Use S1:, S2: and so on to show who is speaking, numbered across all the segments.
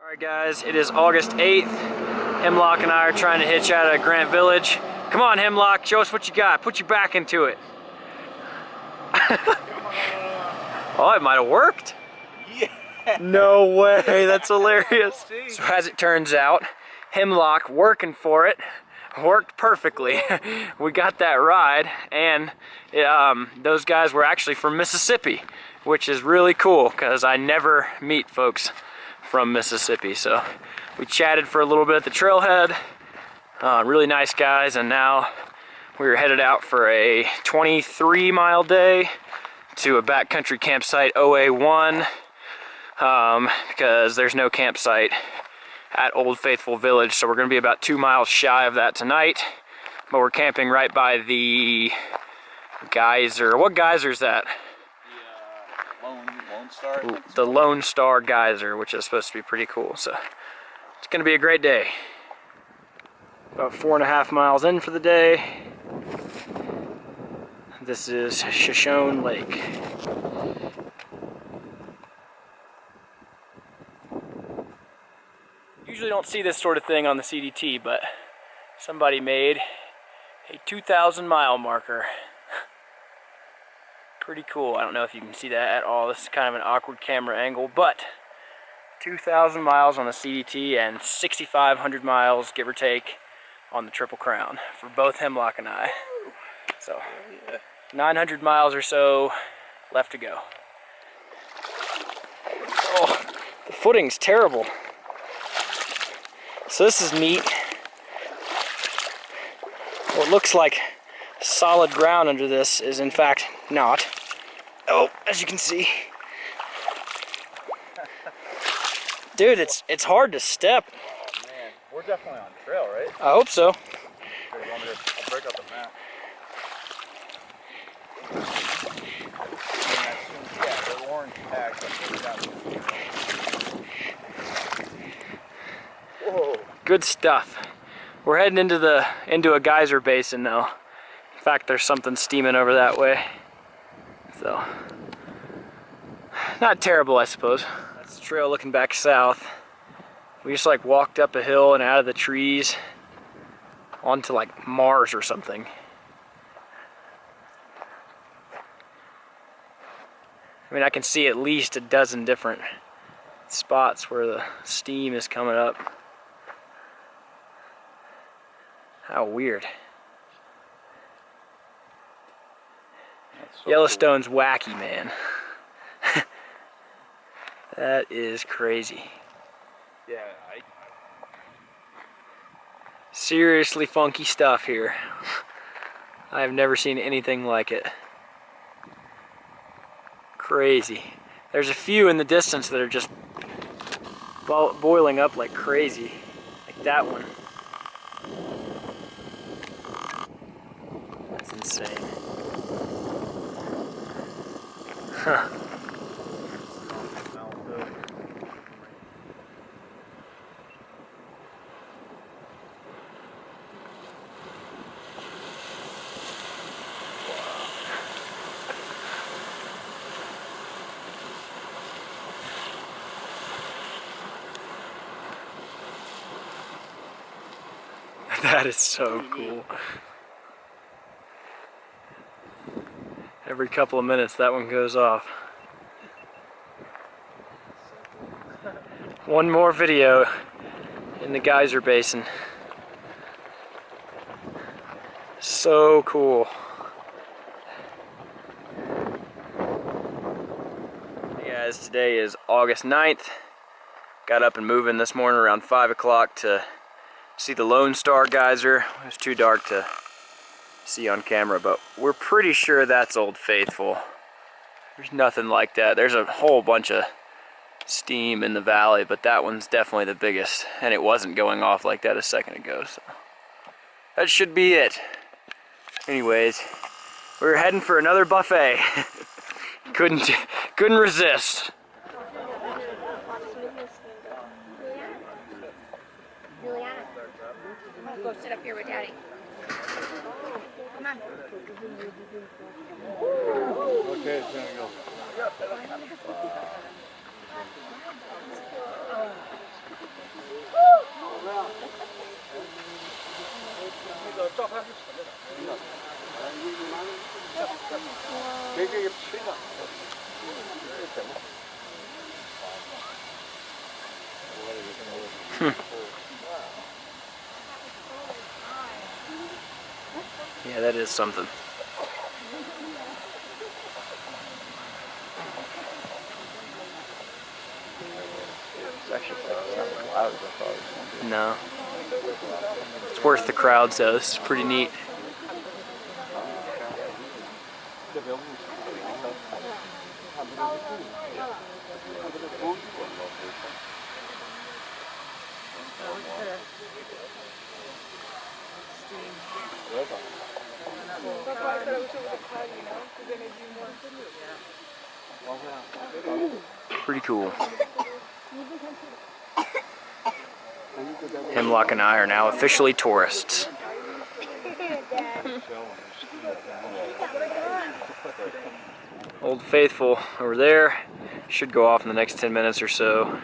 S1: Alright guys, it is August 8th. Hemlock and I are trying to hitch out of Grant Village. Come on Hemlock, show us what you got. Put your back into it. Oh, it might have worked.
S2: Yeah.
S1: No way, that's hilarious. So as it turns out, Hemlock working for it worked perfectly. We got that ride, and those guys were actually from Mississippi, which is really cool because I never meet folks from Mississippi. So we chatted for a little bit at the trailhead. Really nice guys, and now we're headed out for a 23-mile day to a backcountry campsite, OA1, because there's no campsite at Old Faithful Village, so we're going to be about 2 miles shy of that tonight. But we're camping right by the geyser. What geyser is that?
S2: Lone Star.
S1: The Lone Star Geyser, which is supposed to be pretty cool. So it's going to be a great day. About 4.5 miles in for the day. This is Shoshone Lake. Usually don't see this sort of thing on the CDT, but somebody made a 2,000 mile marker. Pretty cool. I don't know if you can see that at all. This is kind of an awkward camera angle, but 2,000 miles on the CDT and 6,500 miles, give or take, on the Triple Crown for both Hemlock and I. So 900 miles or so left to go. Oh, the footing's terrible. So this is neat. What looks like solid ground under this is in fact not. Oh, as you can see. Dude, it's hard to step.
S2: Oh man, we're definitely on trail, right?
S1: I hope so.
S2: Okay, I'll break up the map. Yeah, the orange tags. Whoa.
S1: Good stuff. We're heading into a geyser basin now. In fact, there's something steaming over that way. So, not terrible, I suppose. That's the trail looking back south. We just like walked up a hill and out of the trees onto like Mars or something. I mean, I can see at least a dozen different spots where the steam is coming up. How weird. So Yellowstone's cool. Wacky, man. That is crazy.
S2: Yeah,
S1: Seriously funky stuff here. I have never seen anything like it. Crazy. There's a few in the distance that are just boiling up like crazy. Like that one. That's insane. Huh. That is so cool. Every couple of minutes that one goes off. One more video in the geyser basin. So cool. Hey guys, today is August 9th. Got up and moving this morning around 5 o'clock to see the Lone Star Geyser. It was too dark to see on camera, but we're pretty sure that's Old Faithful. There's nothing like that. There's a whole bunch of steam in the valley, but that one's definitely the biggest, and it wasn't going off like that a second ago, so that should be it. Anyways, we're heading for another buffet. couldn't resist.
S3: Go sit up here with Daddy. Come on.
S2: Okay, it's gonna go.
S1: Yeah, that is something.
S2: Actually, it's not clouds, I thought it was gonna be.
S1: No. It's worth the crowds though. This is pretty neat.
S4: That's why I said I wish it was a cloud, you know, because then it'd be more.
S1: Pretty cool. Hemlock and I are now officially tourists. Old Faithful over there should go off in the next 10 minutes or so.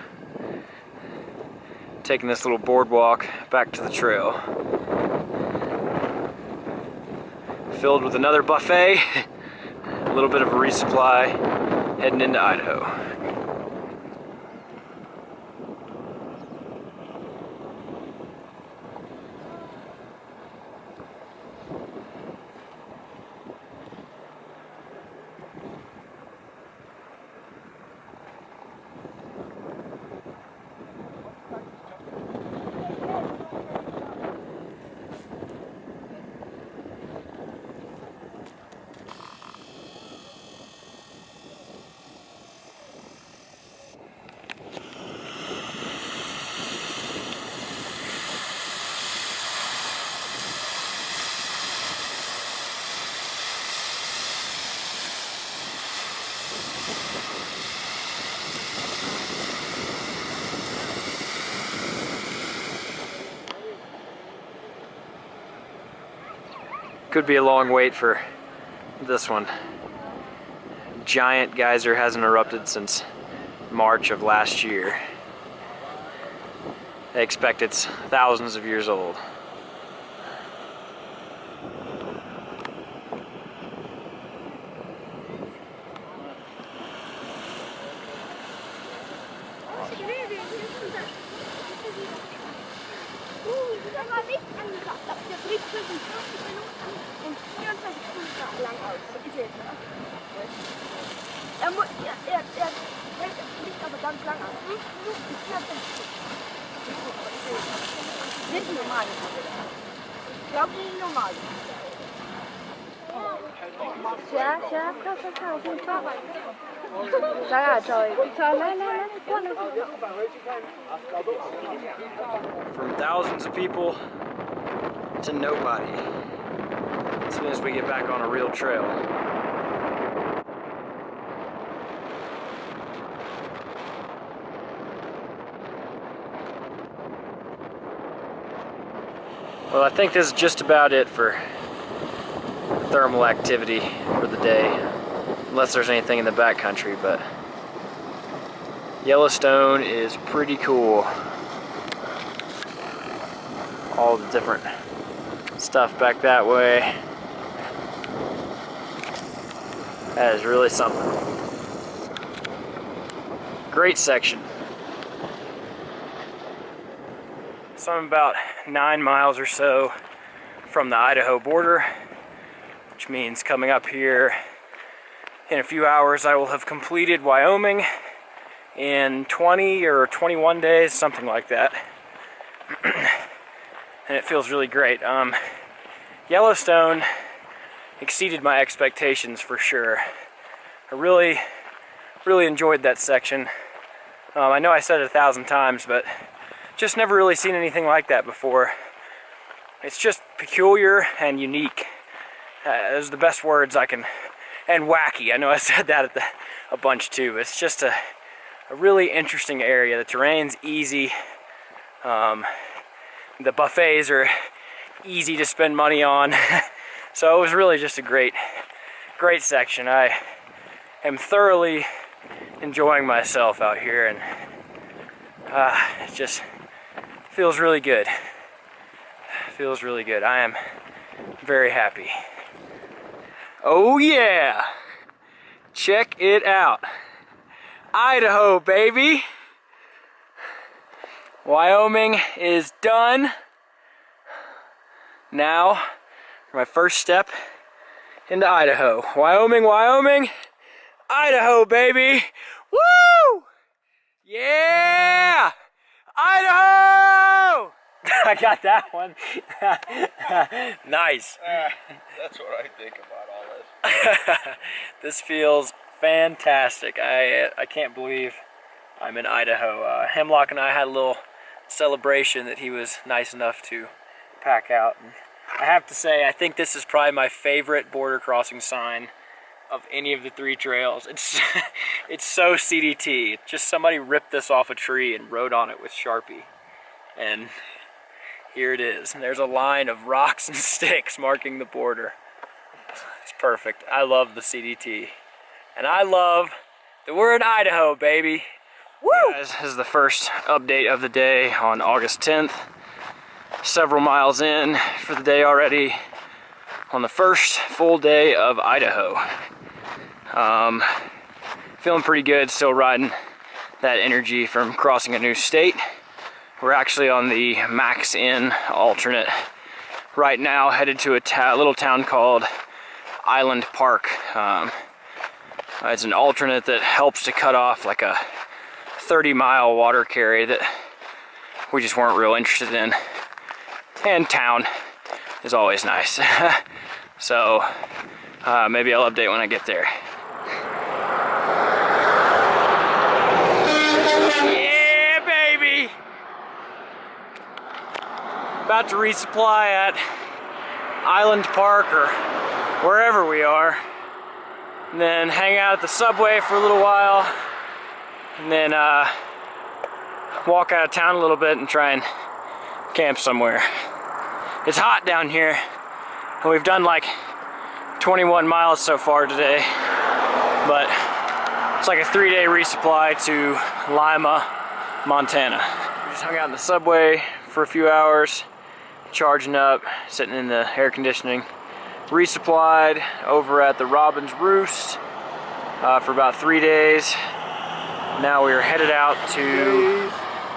S1: Taking this little boardwalk back to the trail. Filled with another buffet, a little bit of a resupply, heading into Idaho. Could be a long wait for this one. Giant geyser hasn't erupted since March of last year. They expect it's thousands of years old. From thousands of people to nobody. As soon as we get back on a real trail. Well, I think this is just about it for thermal activity for the day, unless there's anything in the backcountry, but Yellowstone is pretty cool. All the different stuff back that way. That is really something. Great section. So I'm about 9 miles or so from the Idaho border, which means coming up here in a few hours I will have completed Wyoming in 20 or 21 days, something like that. And it feels really great. Yellowstone exceeded my expectations for sure. I really enjoyed that section. I know I said it 1,000 times, but just never really seen anything like that before. It's just peculiar and unique. Those are the best words I can, and wacky. I know I said that a bunch too. But it's just a really interesting area. The terrain's easy. The buffets are easy to spend money on. So it was really just a great section. I am thoroughly enjoying myself out here, and just Feels really good. Feels really good. I am very happy. Oh yeah! Check it out. Idaho, baby! Wyoming is done. Now, for my first step into Idaho. Wyoming, Wyoming, Idaho, baby! Woo! Yeah! Idaho! I got that one. Nice.
S2: That's what I think about all this.
S1: This feels fantastic. I can't believe I'm in Idaho. Hemlock and I had a little celebration that he was nice enough to pack out. And I have to say, I think this is probably my favorite border crossing sign of any of the 3 trails. It's it's so CDT. Just somebody ripped this off a tree and wrote on it with Sharpie. And here it is. And there's a line of rocks and sticks marking the border. It's perfect. I love the CDT. And I love that we're in Idaho, baby. Woo! Guys, this is the first update of the day on August 10th. Several miles in for the day already on the first full day of Idaho. Feeling pretty good, still riding that energy from crossing a new state. We're actually on the max in alternate right now, headed to a little town called Island Park. It's an alternate that helps to cut off like a 30-mile water carry that we just weren't real interested in. And town is always nice. So maybe I'll update when I get there. Yeah, baby! About to resupply at Island Park or wherever we are. And then hang out at the subway for a little while. And then walk out of town a little bit and try and camp somewhere. It's hot down here, and we've done like 21 miles so far today, but it's like a 3-day resupply to Lima, Montana. We just hung out in the subway for a few hours, charging up, sitting in the air conditioning. Resupplied over at the Robin's Roost for about 3 days. Now we are headed out to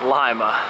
S1: Lima.